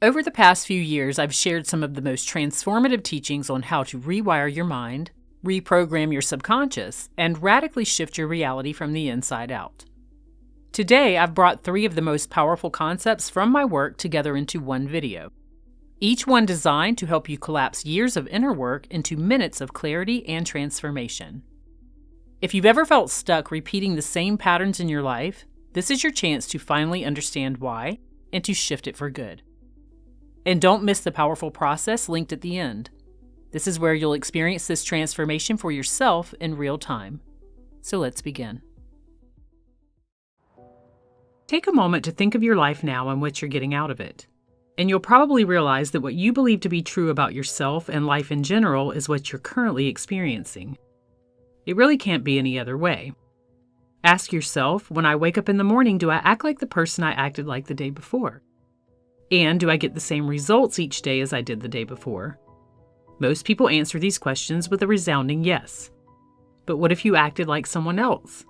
Over the past few years, I've shared some of the most transformative teachings on how to rewire your mind, reprogram your subconscious, and radically shift your reality from the inside out. Today, I've brought 3 of the most powerful concepts from my work together into one video, each one designed to help you collapse years of inner work into minutes of clarity and transformation. If you've ever felt stuck repeating the same patterns in your life, this is your chance to finally understand why and to shift it for good. And don't miss the powerful process linked at the end. This is where you'll experience this transformation for yourself in real time. So let's begin. Take a moment to think of your life now and what you're getting out of it. And you'll probably realize that what you believe to be true about yourself and life in general is what you're currently experiencing. It really can't be any other way. Ask yourself, when I wake up in the morning, do I act like the person I acted like the day before? And do I get the same results each day as I did the day before? Most people answer these questions with a resounding yes. But what if you acted like someone else?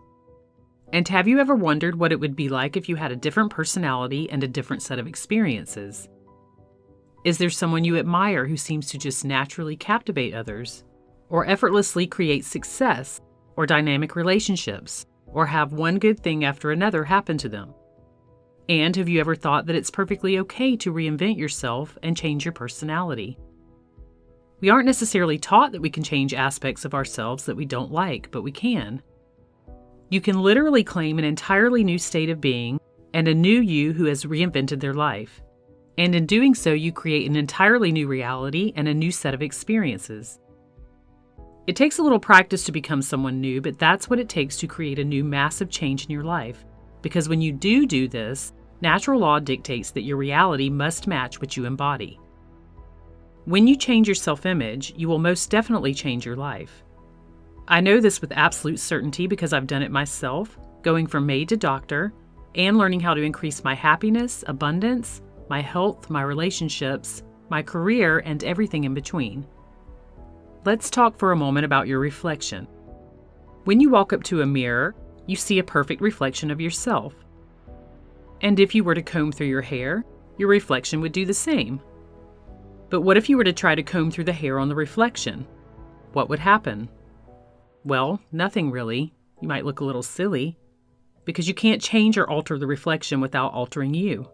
And have you ever wondered what it would be like if you had a different personality and a different set of experiences? Is there someone you admire who seems to just naturally captivate others, or effortlessly create success, or dynamic relationships, or have one good thing after another happen to them? And have you ever thought that it's perfectly okay to reinvent yourself and change your personality? We aren't necessarily taught that we can change aspects of ourselves that we don't like, but we can. You can literally claim an entirely new state of being and a new you who has reinvented their life. And in doing so, you create an entirely new reality and a new set of experiences. It takes a little practice to become someone new, but that's what it takes to create a new massive change in your life. Because when you do this, natural law dictates that your reality must match what you embody. When you change your self-image, you will most definitely change your life. I know this with absolute certainty because I've done it myself, going from maid to doctor, and learning how to increase my happiness, abundance, my health, my relationships, my career, and everything in between. Let's talk for a moment about your reflection. When you walk up to a mirror, you see a perfect reflection of yourself. And if you were to comb through your hair, your reflection would do the same. But what if you were to try to comb through the hair on the reflection? What would happen? Well, nothing really. You might look a little silly, because you can't change or alter the reflection without altering you.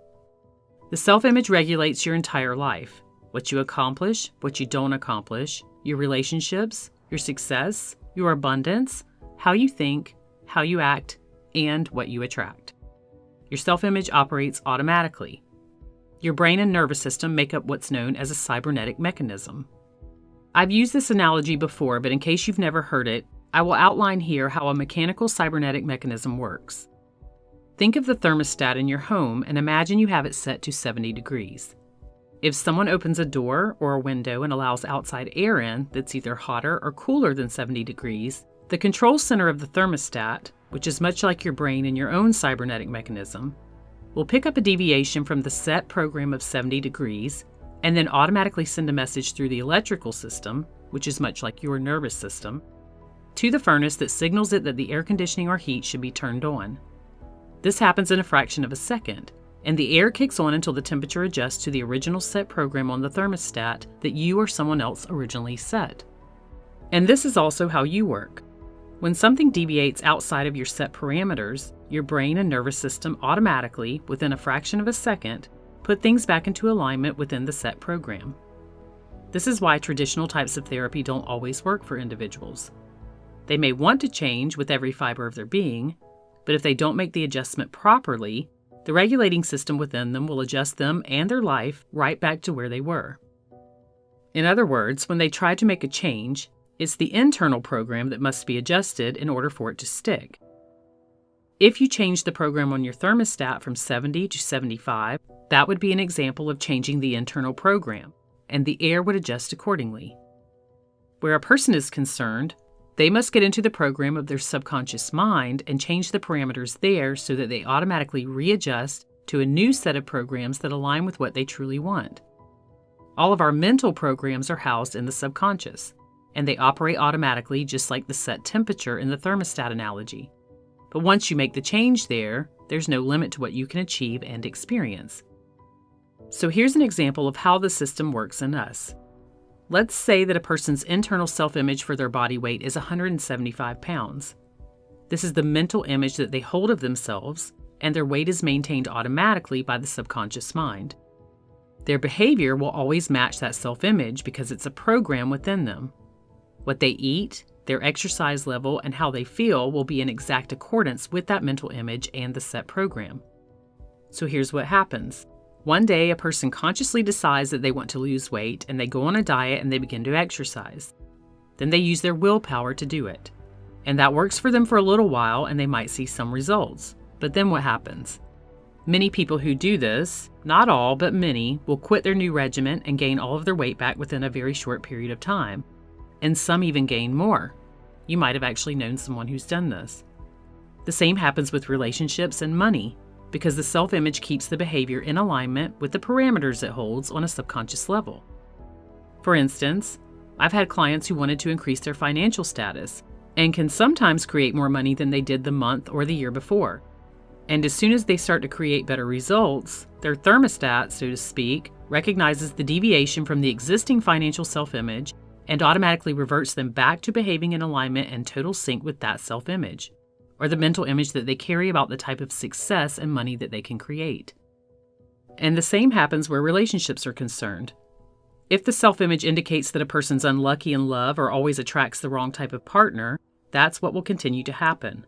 The self-image regulates your entire life. What you accomplish, what you don't accomplish, your relationships, your success, your abundance, how you think, how you act, and what you attract. Your self-image operates automatically. Your brain and nervous system make up what's known as a cybernetic mechanism. I've used this analogy before, but in case you've never heard it, I will outline here how a mechanical cybernetic mechanism works. Think of the thermostat in your home and imagine you have it set to 70 degrees. If someone opens a door or a window and allows outside air in that's either hotter or cooler than 70 degrees, the control center of the thermostat, which is much like your brain and your own cybernetic mechanism, will pick up a deviation from the set program of 70 degrees and then automatically send a message through the electrical system, which is much like your nervous system, to the furnace that signals it that the air conditioning or heat should be turned on. This happens in a fraction of a second, and the air kicks on until the temperature adjusts to the original set program on the thermostat that you or someone else originally set. And this is also how you work. When something deviates outside of your set parameters, your brain and nervous system automatically, within a fraction of a second, put things back into alignment within the set program. This is why traditional types of therapy don't always work for individuals. They may want to change with every fiber of their being, but if they don't make the adjustment properly, the regulating system within them will adjust them and their life right back to where they were. In other words, when they try to make a change, it's the internal program that must be adjusted in order for it to stick. If you change the program on your thermostat from 70 to 75, that would be an example of changing the internal program, and the air would adjust accordingly. Where a person is concerned, they must get into the program of their subconscious mind and change the parameters there so that they automatically readjust to a new set of programs that align with what they truly want. All of our mental programs are housed in the subconscious, and they operate automatically just like the set temperature in the thermostat analogy. But once you make the change there, there's no limit to what you can achieve and experience. So here's an example of how the system works in us. Let's say that a person's internal self-image for their body weight is 175 pounds. This is the mental image that they hold of themselves, and their weight is maintained automatically by the subconscious mind. Their behavior will always match that self-image because it's a program within them. What they eat, their exercise level, and how they feel will be in exact accordance with that mental image and the set program. So here's what happens. One day, a person consciously decides that they want to lose weight, and they go on a diet and they begin to exercise. Then they use their willpower to do it. And that works for them for a little while, and they might see some results. But then what happens? Many people who do this, not all, but many, will quit their new regimen and gain all of their weight back within a very short period of time. And some even gain more. You might have actually known someone who's done this. The same happens with relationships and money, because the self-image keeps the behavior in alignment with the parameters it holds on a subconscious level. For instance, I've had clients who wanted to increase their financial status and can sometimes create more money than they did the month or the year before. And as soon as they start to create better results, their thermostat, so to speak, recognizes the deviation from the existing financial self-image and automatically reverts them back to behaving in alignment and total sync with that self-image, or the mental image that they carry about the type of success and money that they can create. And the same happens where relationships are concerned. If the self-image indicates that a person's unlucky in love or always attracts the wrong type of partner, that's what will continue to happen.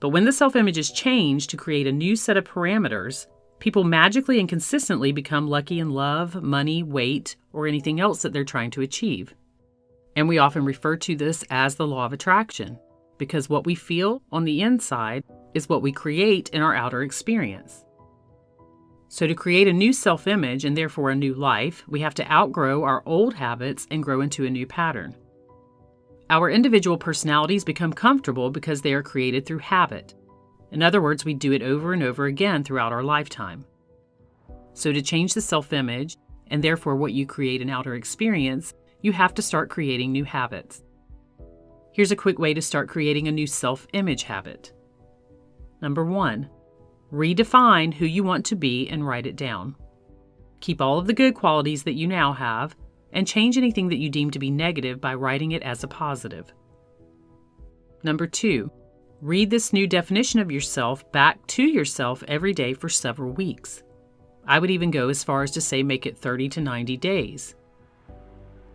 But when the self-image is changed to create a new set of parameters, people magically and consistently become lucky in love, money, weight, or anything else that they're trying to achieve. And we often refer to this as the law of attraction, because what we feel on the inside is what we create in our outer experience. So to create a new self-image and therefore a new life, we have to outgrow our old habits and grow into a new pattern. Our individual personalities become comfortable because they are created through habit. In other words, we do it over and over again throughout our lifetime. So to change the self-image, and therefore what you create in outer experience, you have to start creating new habits. Here's a quick way to start creating a new self-image habit. Number 1, redefine who you want to be and write it down. Keep all of the good qualities that you now have, and change anything that you deem to be negative by writing it as a positive. Number 2, read this new definition of yourself back to yourself every day for several weeks. I would even go as far as to say make it 30 to 90 days.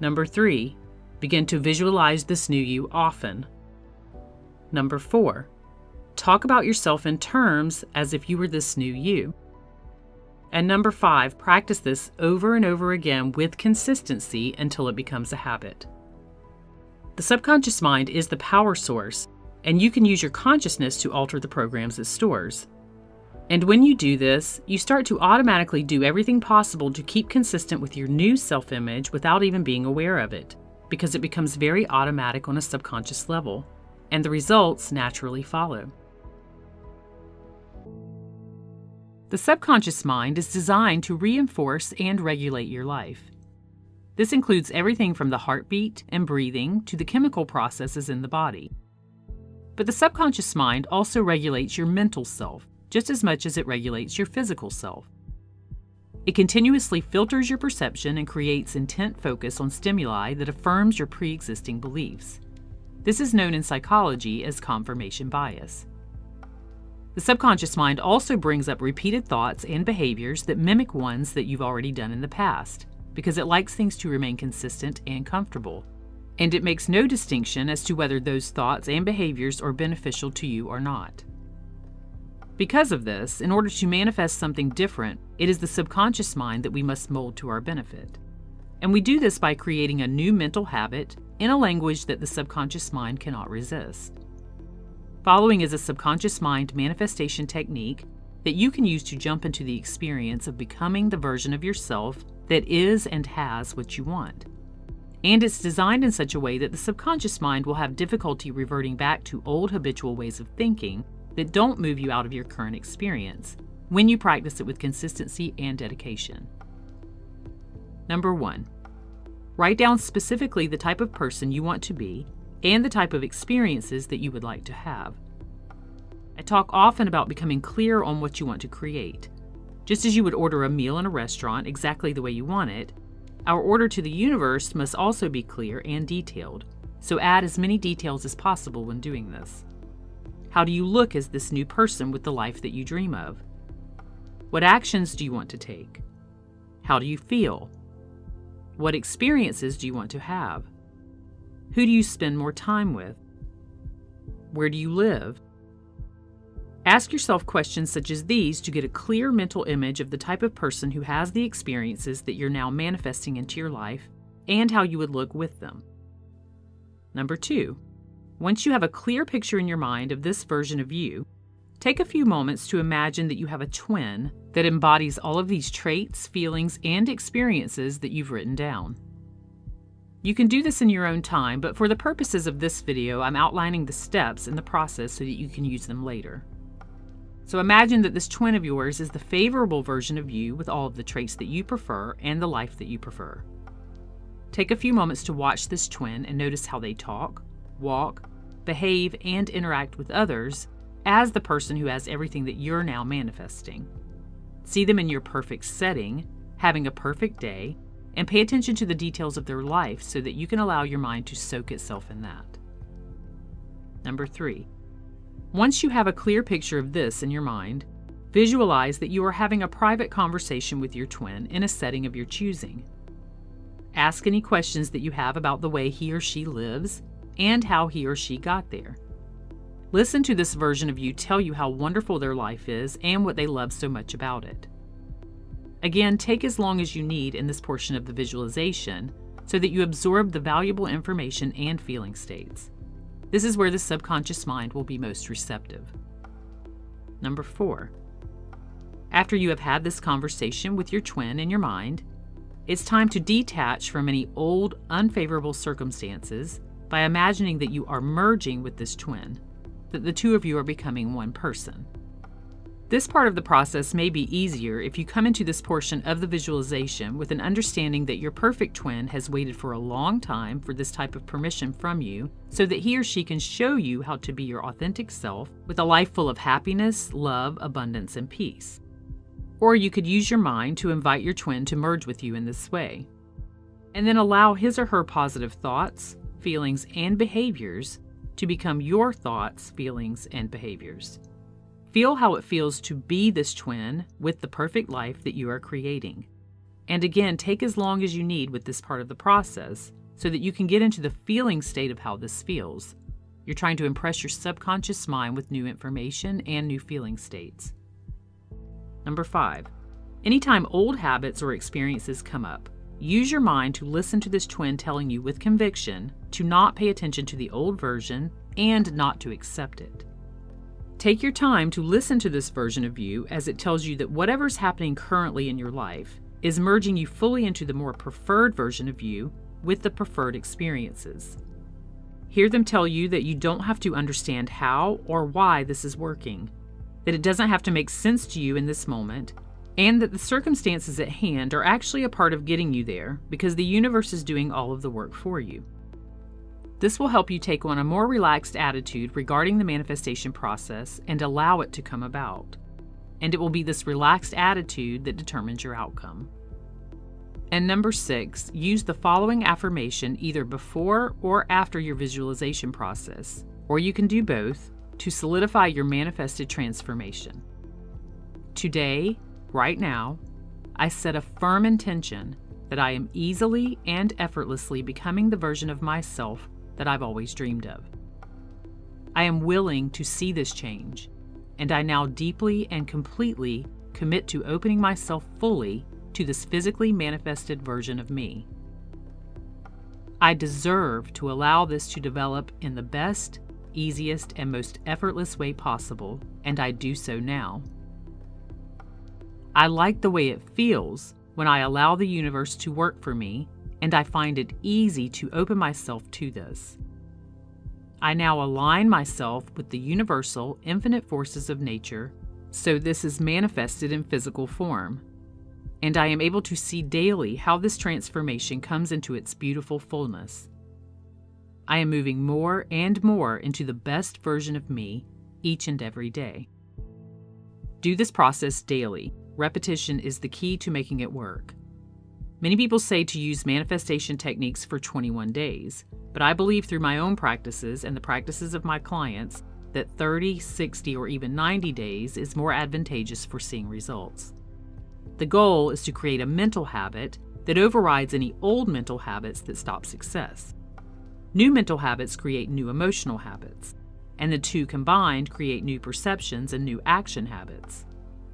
Number 3, begin to visualize this new you often. Number 4, talk about yourself in terms as if you were this new you. And number 5, practice this over and over again with consistency until it becomes a habit. The subconscious mind is the power source, and you can use your consciousness to alter the programs it stores. And when you do this, you start to automatically do everything possible to keep consistent with your new self-image without even being aware of it, because it becomes very automatic on a subconscious level, and the results naturally follow. The subconscious mind is designed to reinforce and regulate your life. This includes everything from the heartbeat and breathing to the chemical processes in the body. But the subconscious mind also regulates your mental self just as much as it regulates your physical self. It continuously filters your perception and creates intent focus on stimuli that affirms your pre-existing beliefs. This is known in psychology as confirmation bias. The subconscious mind also brings up repeated thoughts and behaviors that mimic ones that you've already done in the past, because it likes things to remain consistent and comfortable. And it makes no distinction as to whether those thoughts and behaviors are beneficial to you or not. Because of this, in order to manifest something different, it is the subconscious mind that we must mold to our benefit. And we do this by creating a new mental habit in a language that the subconscious mind cannot resist. Following is a subconscious mind manifestation technique that you can use to jump into the experience of becoming the version of yourself that is and has what you want. And it's designed in such a way that the subconscious mind will have difficulty reverting back to old habitual ways of thinking that don't move you out of your current experience when you practice it with consistency and dedication. Number 1, write down specifically the type of person you want to be and the type of experiences that you would like to have. I talk often about becoming clear on what you want to create. Just as you would order a meal in a restaurant exactly the way you want it, our order to the universe must also be clear and detailed, so add as many details as possible when doing this. How do you look as this new person with the life that you dream of? What actions do you want to take? How do you feel? What experiences do you want to have? Who do you spend more time with? Where do you live? Ask yourself questions such as these to get a clear mental image of the type of person who has the experiences that you're now manifesting into your life and how you would look with them. Number 2, once you have a clear picture in your mind of this version of you, take a few moments to imagine that you have a twin that embodies all of these traits, feelings, and experiences that you've written down. You can do this in your own time, but for the purposes of this video, I'm outlining the steps in the process so that you can use them later. So imagine that this twin of yours is the favorable version of you with all of the traits that you prefer and the life that you prefer. Take a few moments to watch this twin and notice how they talk, walk, behave, and interact with others as the person who has everything that you're now manifesting. See them in your perfect setting, having a perfect day, and pay attention to the details of their life so that you can allow your mind to soak itself in that. Number 3. Once you have a clear picture of this in your mind, visualize that you are having a private conversation with your twin in a setting of your choosing. Ask any questions that you have about the way he or she lives and how he or she got there. Listen to this version of you tell you how wonderful their life is and what they love so much about it. Again, take as long as you need in this portion of the visualization so that you absorb the valuable information and feeling states. This is where the subconscious mind will be most receptive. Number 4. After you have had this conversation with your twin in your mind, it's time to detach from any old, unfavorable circumstances by imagining that you are merging with this twin, that the two of you are becoming one person. This part of the process may be easier if you come into this portion of the visualization with an understanding that your perfect twin has waited for a long time for this type of permission from you so that he or she can show you how to be your authentic self with a life full of happiness, love, abundance, and peace. Or you could use your mind to invite your twin to merge with you in this way, and then allow his or her positive thoughts, feelings, and behaviors to become your thoughts, feelings, and behaviors. Feel how it feels to be this twin with the perfect life that you are creating. And again, take as long as you need with this part of the process so that you can get into the feeling state of how this feels. You're trying to impress your subconscious mind with new information and new feeling states. Number 5. Anytime old habits or experiences come up, use your mind to listen to this twin telling you with conviction to not pay attention to the old version and not to accept it. Take your time to listen to this version of you as it tells you that whatever's happening currently in your life is merging you fully into the more preferred version of you with the preferred experiences. Hear them tell you that you don't have to understand how or why this is working, that it doesn't have to make sense to you in this moment, and that the circumstances at hand are actually a part of getting you there because the universe is doing all of the work for you. This will help you take on a more relaxed attitude regarding the manifestation process and allow it to come about. And it will be this relaxed attitude that determines your outcome. And number 6, use the following affirmation either before or after your visualization process, or you can do both, to solidify your manifested transformation. Today, right now, I set a firm intention that I am easily and effortlessly becoming the version of myself that I've always dreamed of. I am willing to see this change, and I now deeply and completely commit to opening myself fully to this physically manifested version of me. I deserve to allow this to develop in the best, easiest, and most effortless way possible, and I do so now. I like the way it feels when I allow the universe to work for me, and I find it easy to open myself to this. I now align myself with the universal, infinite forces of nature, so this is manifested in physical form, and I am able to see daily how this transformation comes into its beautiful fullness. I am moving more and more into the best version of me each and every day. Do this process daily, repetition is the key to making it work. Many people say to use manifestation techniques for 21 days, but I believe through my own practices and the practices of my clients that 30, 60, or even 90 days is more advantageous for seeing results. The goal is to create a mental habit that overrides any old mental habits that stop success. New mental habits create new emotional habits, and the two combined create new perceptions and new action habits.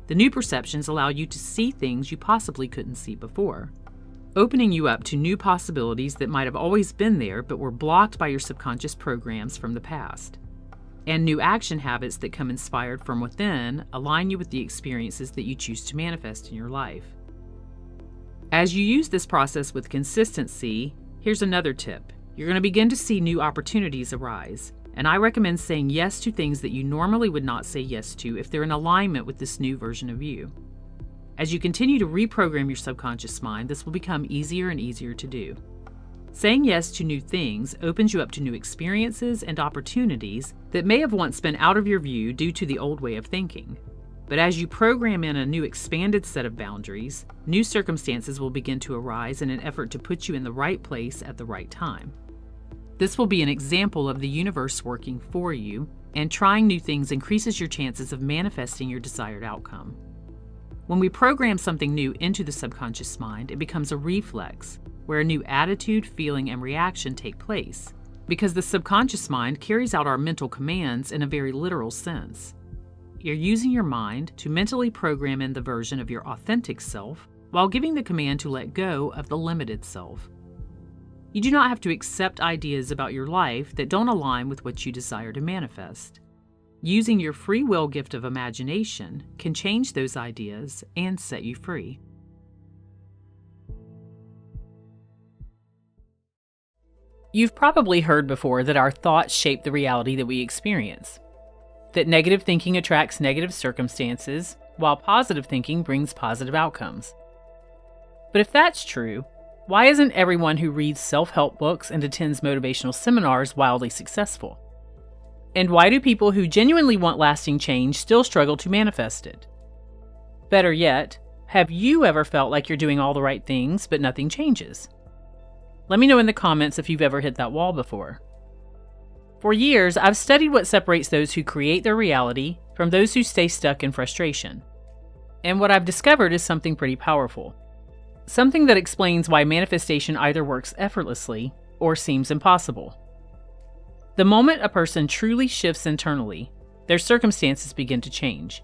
The new perceptions allow you to see things you possibly couldn't see before, opening you up to new possibilities that might have always been there but were blocked by your subconscious programs from the past. And new action habits that come inspired from within align you with the experiences that you choose to manifest in your life. As you use this process with consistency, here's another tip. You're going to begin to see new opportunities arise, and I recommend saying yes to things that you normally would not say yes to if they're in alignment with this new version of you. As you continue to reprogram your subconscious mind, this will become easier and easier to do. Saying yes to new things opens you up to new experiences and opportunities that may have once been out of your view due to the old way of thinking. But as you program in a new expanded set of boundaries, new circumstances will begin to arise in an effort to put you in the right place at the right time. This will be an example of the universe working for you, and trying new things increases your chances of manifesting your desired outcome. When we program something new into the subconscious mind, it becomes a reflex, where a new attitude, feeling, and reaction take place, because the subconscious mind carries out our mental commands in a very literal sense. You're using your mind to mentally program in the version of your authentic self while giving the command to let go of the limited self. You do not have to accept ideas about your life that don't align with what you desire to manifest. Using your free will gift of imagination can change those ideas and set you free. You've probably heard before that our thoughts shape the reality that we experience, that negative thinking attracts negative circumstances, while positive thinking brings positive outcomes. But if that's true, why isn't everyone who reads self-help books and attends motivational seminars wildly successful? And why do people who genuinely want lasting change still struggle to manifest it? Better yet, have you ever felt like you're doing all the right things but nothing changes? Let me know in the comments if you've ever hit that wall before. For years, I've studied what separates those who create their reality from those who stay stuck in frustration. And what I've discovered is something pretty powerful. Something that explains why manifestation either works effortlessly or seems impossible. The moment a person truly shifts internally, their circumstances begin to change,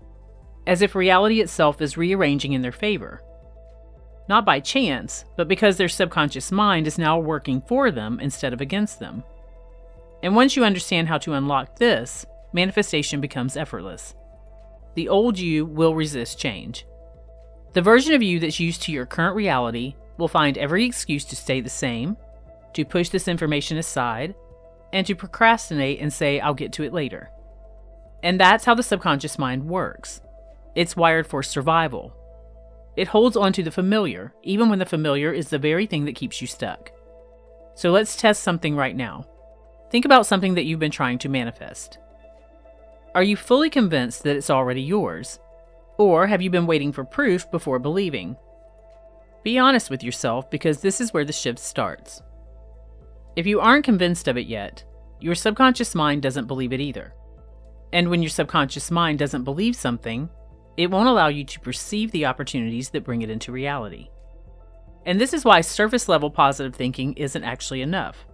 as if reality itself is rearranging in their favor. Not by chance, but because their subconscious mind is now working for them instead of against them. And once you understand how to unlock this, manifestation becomes effortless. The old you will resist change. The version of you that's used to your current reality will find every excuse to stay the same, to push this information aside, and to procrastinate and say, "I'll get to it later." And that's how the subconscious mind works. It's wired for survival. It holds on to the familiar, even when the familiar is the very thing that keeps you stuck. So let's test something right now. Think about something that you've been trying to manifest. Are you fully convinced that it's already yours? Or have you been waiting for proof before believing? Be honest with yourself, because this is where the shift starts. If you aren't convinced of it yet, your subconscious mind doesn't believe it either. And when your subconscious mind doesn't believe something, it won't allow you to perceive the opportunities that bring it into reality. And this is why surface-level positive thinking isn't actually enough.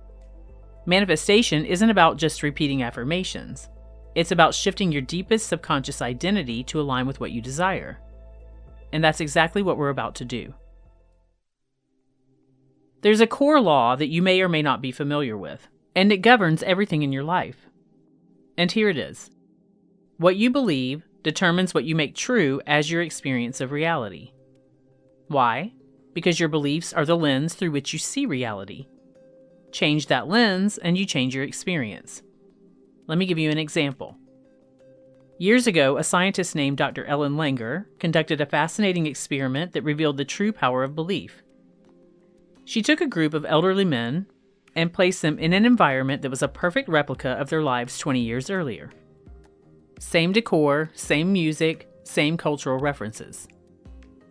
Manifestation isn't about just repeating affirmations. It's about shifting your deepest subconscious identity to align with what you desire. And that's exactly what we're about to do. There's a core law that you may or may not be familiar with, and it governs everything in your life. And here it is. What you believe determines what you make true as your experience of reality. Why? Because your beliefs are the lens through which you see reality. Change that lens and you change your experience. Let me give you an example. Years ago, a scientist named Dr. Ellen Langer conducted a fascinating experiment that revealed the true power of belief. She took a group of elderly men and placed them in an environment that was a perfect replica of their lives 20 years earlier. Same decor, same music, same cultural references.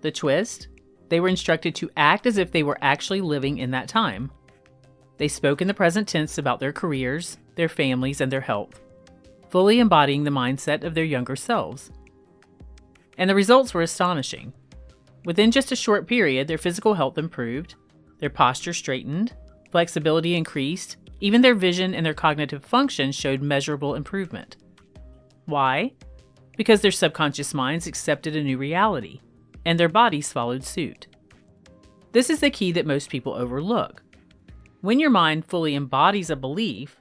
The twist? They were instructed to act as if they were actually living in that time. They spoke in the present tense about their careers, their families, and their health, fully embodying the mindset of their younger selves. And the results were astonishing. Within just a short period, their physical health improved, their posture straightened, flexibility increased, even their vision and their cognitive function showed measurable improvement. Why? Because their subconscious minds accepted a new reality, and their bodies followed suit. This is the key that most people overlook. When your mind fully embodies a belief,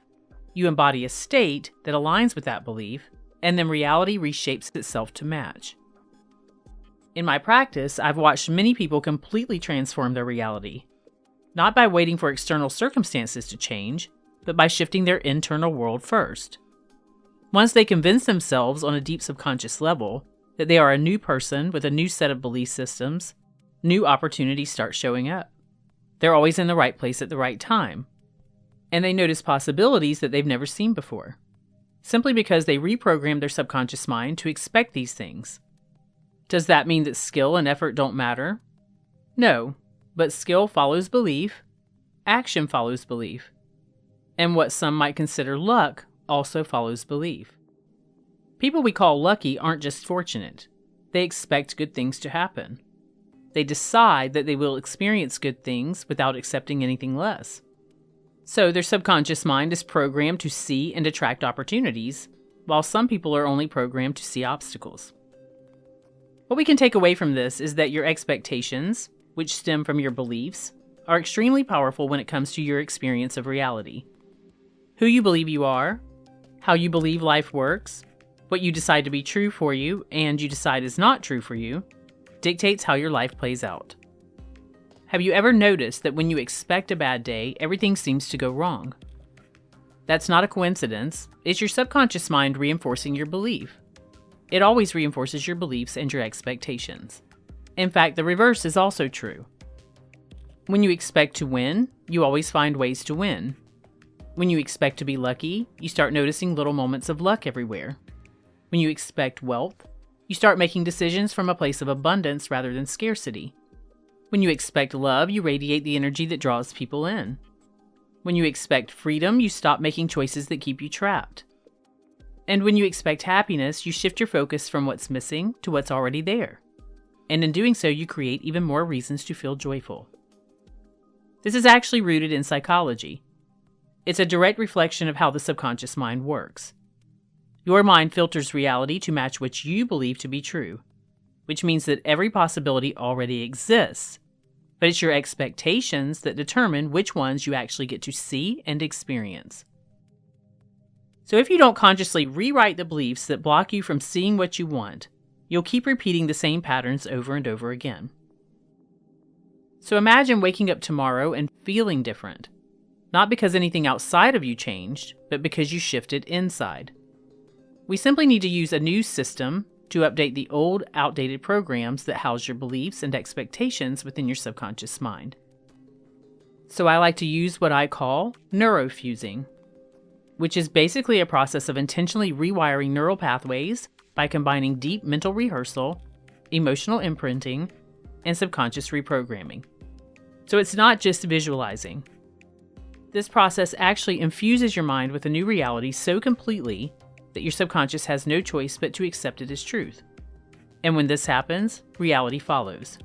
you embody a state that aligns with that belief, and then reality reshapes itself to match. In my practice, I've watched many people completely transform their reality, not by waiting for external circumstances to change, but by shifting their internal world first. Once they convince themselves on a deep subconscious level that they are a new person with a new set of belief systems, new opportunities start showing up. They're always in the right place at the right time, and they notice possibilities that they've never seen before, simply because they reprogrammed their subconscious mind to expect these things. Does that mean that skill and effort don't matter? No, but skill follows belief, action follows belief, and what some might consider luck also follows belief. People we call lucky aren't just fortunate. They expect good things to happen. They decide that they will experience good things without accepting anything less. So their subconscious mind is programmed to see and attract opportunities, while some people are only programmed to see obstacles. What we can take away from this is that your expectations, which stem from your beliefs, are extremely powerful when it comes to your experience of reality. Who you believe you are, how you believe life works, what you decide to be true for you and you decide is not true for you, dictates how your life plays out. Have you ever noticed that when you expect a bad day, everything seems to go wrong? That's not a coincidence. It's your subconscious mind reinforcing your belief. It always reinforces your beliefs and your expectations. In fact, the reverse is also true. When you expect to win, you always find ways to win. When you expect to be lucky, you start noticing little moments of luck everywhere. When you expect wealth, you start making decisions from a place of abundance rather than scarcity. When you expect love, you radiate the energy that draws people in. When you expect freedom, you stop making choices that keep you trapped. And when you expect happiness, you shift your focus from what's missing to what's already there. And in doing so, you create even more reasons to feel joyful. This is actually rooted in psychology. It's a direct reflection of how the subconscious mind works. Your mind filters reality to match what you believe to be true, which means that every possibility already exists, but it's your expectations that determine which ones you actually get to see and experience. So if you don't consciously rewrite the beliefs that block you from seeing what you want, you'll keep repeating the same patterns over and over again. So imagine waking up tomorrow and feeling different, not because anything outside of you changed, but because you shifted inside. We simply need to use a new system to update the old, outdated programs that house your beliefs and expectations within your subconscious mind. So I like to use what I call neurofusing, which is basically a process of intentionally rewiring neural pathways by combining deep mental rehearsal, emotional imprinting, and subconscious reprogramming. So it's not just visualizing. This process actually infuses your mind with a new reality so completely that your subconscious has no choice but to accept it as truth. And when this happens, reality follows.